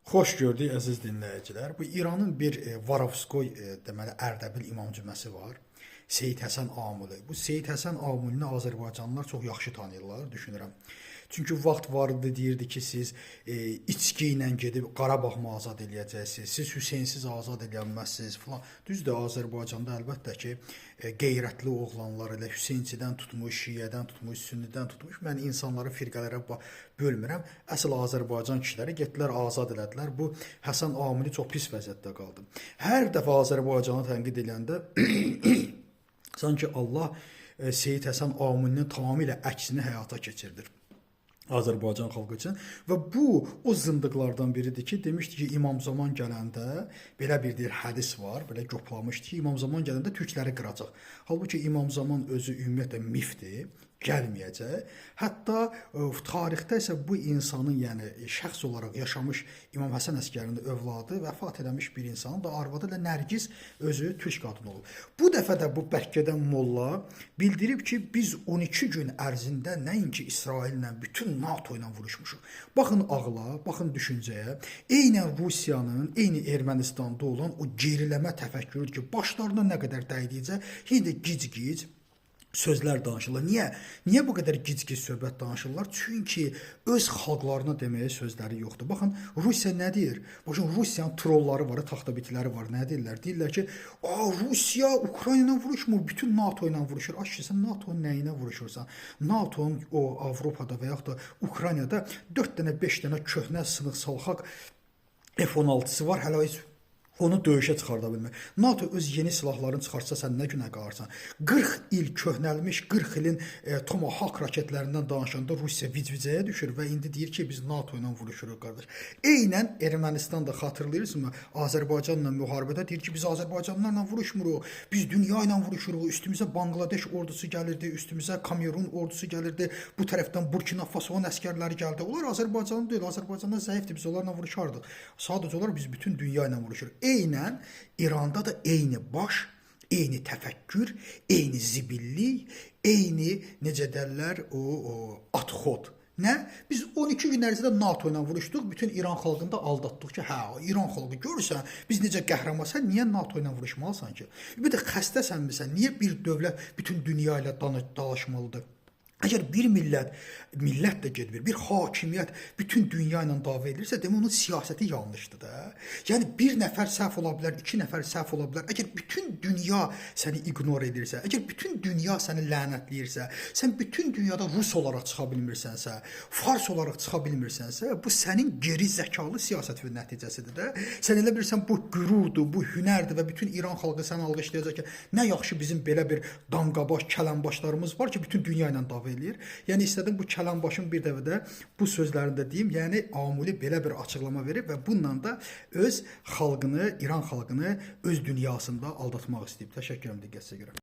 Xoş gördük əziz dinləyicilər. Bu İranın bir Varovskoy deməli Ərdəbil İmam Cüməsi var. Seyid Həsən Amuli. Bu Seyid Həsən Amulini Azərbaycanlılar çox yaxşı tanıyırlar, düşünürəm. Çünki vaxt var idi, deyirdi ki, siz içki ilə gedib Qarabağ azad eləyəcəksiniz, siz Hüseynsiz azad eləyənməzsiniz falan. Düzdür, Azərbaycanda əlbəttə ki, qeyrətli oğlanlar elə Hüseynçidən tutmuş, Şiədən tutmuş, Sünnidən tutmuş. Mən insanları firqələrə bölmürəm. Əsl Azərbaycan kişiləri getdilər, azad elədilər. Bu Həsən Amuli çox pis vəziyyətdə qaldı. Hər dəfə Azərbaycanı tənqid edəndə sanki Allah Seyid Həsən Amulinin tamamilə əksini həyata keçirdir Azərbaycan xalqı üçün. Və bu o zındıqlardan biridir ki, demişdi ki, İmam Zaman gələndə belə bir deyir hədis var, belə göplamışdı ki, İmam Zaman gələndə türkləri qıracaq. Halbuki İmam Zaman özü ümumiyyətlə mifdir, gəlməyəcək. Hətta tarixdə isə bu insanın, yəni şəxs olaraq yaşamış İmam Həsən Əsgərinin övladı vəfat eləmiş bir insanın da arvadı ilə Nərgiz özü türk qadını olub. Bu dəfə də bu Bərkədən molla bildirib ki, biz 12 gün ərzində nəinki İsraillə, bütün NATO ilə vuruşmuşuq. Baxın ağla, baxın düşüncəyə. Eynən Rusiyanın, eyni Ermənistanda olan o geriləmə təfəkkürüdür ki, başlarına nə qədər dəydikcə yenə də gic-gic sözlər danışırlar. Niyə bu qədər gic-gic söhbət danışırlar? Çünki öz xalqlarına deməyə sözləri yoxdur. Baxın, Rusiya nə deyir? Baxın, Rusiyanın trolları var, taxtabitləri var. Nə deyirlər? Deyirlər ki, Rusiya Ukrayna ilə vuruşmur, bütün NATO ilə vuruşur. Aşı, sən NATO-nun nəyinə vuruşursan? NATO-nun o Avropada və yaxud da Ukraynada 4 dənə, 5 dənə köhnə sınıq salxaq F-16-sı var, hələ heç onu döyüşə çıxarda bilmir. NATO öz yeni silahlarını çıxartsa sən nə günə qalırsan? 40 il köhnəlmiş, 40 ilin Tomahawk raketlərindən danışanda Rusiya vicvicəyə düşür və indi deyir ki, biz NATO ilə vuruşuruq qardaş. Eynən Ermənistan da xatırlayırsınızmı? Azərbaycanla müharibədə deyir ki, biz Azərbaycanlılarla vuruşmuruq, biz dünya ilə vuruşuruq, üstümüzə Bangladeş ordusu gəlirdi, üstümüzə Kamerun ordusu gəlirdi, bu tərəfdən Burkina Faso'nun əskərləri gəldi. Onlar Azərbaycanlı deyil, Azərbaycanlar zəifdir, biz onlarla vuruşardıq. Sadəcə olaraq biz bütün dünya ilə vuruşuruq. Eynən İranda da eyni baş, eyni təfəkkür, eyni zibillik, eyni necə dərlər o atxod. Nə? Biz 12 gün ərzində NATO ilə vuruşduq, bütün İran xalqını da aldatdıq ki, hə, İran xalqı görürsən, biz necə qəhrəmansan, niyə NATO ilə vuruşmalısan ki? Bir də xəstəsənmisən, niyə bir dövlət bütün dünya ilə dalaşmalıdır? Əgər bir millət də gedmir, bir hakimiyyət bütün dünya ilə dava edirsə, demək onun siyasəti yanlışdır da. Yəni bir nəfər səhv ola bilər, 2 nəfər səhv ola bilər. Əgər bütün dünya səni ignor edirsə, əgər bütün dünya səni lənətləyirsə, sən bütün dünyada Rus olaraq çıxa bilmirsənsə, Fars olaraq çıxa bilmirsənsə, bu sənin geri zəkalı siyasətin nəticəsidir də. Sən elə bilirsən bu qürurdur, bu hünərdir və bütün İran xalqı səni alqışlayacaq ki, nə yaxşı bizim belə bir damqabaş, kələnbaşlarımız var ki, bütün dünya ilə dava eləyir. Yəni istədim bu kələnbaşın bir dəfə də bu sözlərində deyim. Yəni Amuli belə bir açıqlama verib və bununla da öz xalqını, İran xalqını öz dünyasında aldatmaq istəyib. Təşəkkür edirəm diqqətinizə görə.